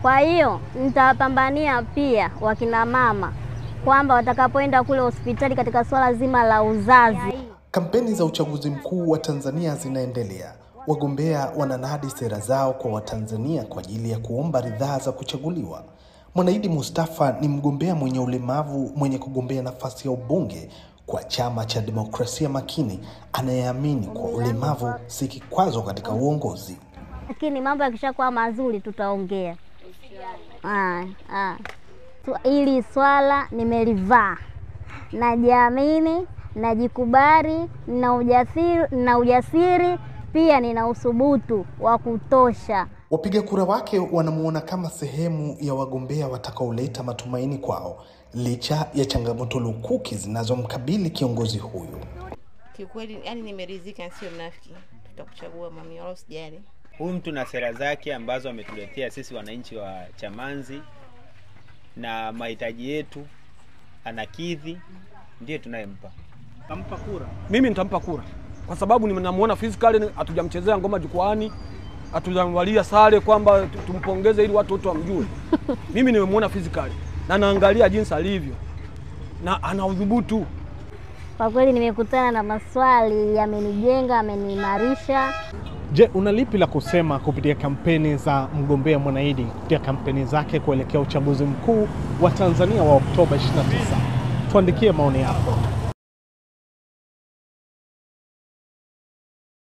Kwa hiyo nitawapambania pia wakina mama kwamba watakapoenda kule hospitali katika swala zima la uzazi. Kampeni za uchaguzi mkuu wa Tanzania zinaendelea. Wagombea wananadi sera zao kwa Watanzania kwa ajili ya kuomba ridhaa za kuchaguliwa. Mwanaidi Mustafa ni mgombea mwenye ulemavu mwenye kugombea nafasi ya ubunge kwa Chama cha Demokrasia Makini, anayeamini kwa ulemavu si kikwazo katika uongozi. Lakini mambo yakishakuwa mazuri tutaongea. Hili swala nimelivaa. Najiamini, najikubali, nina ujasiri, pia nina uthubutu wa kutosha. Wapiga kura wake wanamuona kama sehemu ya wagombea watakaoleta matumaini kwao, licha ya changamoto lukuki zinazomkabili kiongozi huyu. Kiukweli yani nimeridhika, sio mnafiki. Tutakuchagua mami, wala usijali. Huyu mtu na sera zake ambazo ametuletea sisi wananchi wa Chamanzi na mahitaji yetu anakidhi, ndiye tunayempa. Tampa kura. Mimi nitampa kura kwa sababu ninamuona physically, hatujamchezea ngoma jukwani, hatujamvalia sare kwamba tumpongeze ili watu wote wamjue. Mimi nimemuona physically na naangalia jinsi alivyo na ana udhubutu. Kwa kweli nimekutana na maswali yamenijenga, ameniimarisha. Je, unalipi la kusema kupitia kampeni za mgombea Mwanaidi kupitia kampeni zake kuelekea uchaguzi mkuu wa Tanzania wa Oktoba 29? Tuandikie maoni yako.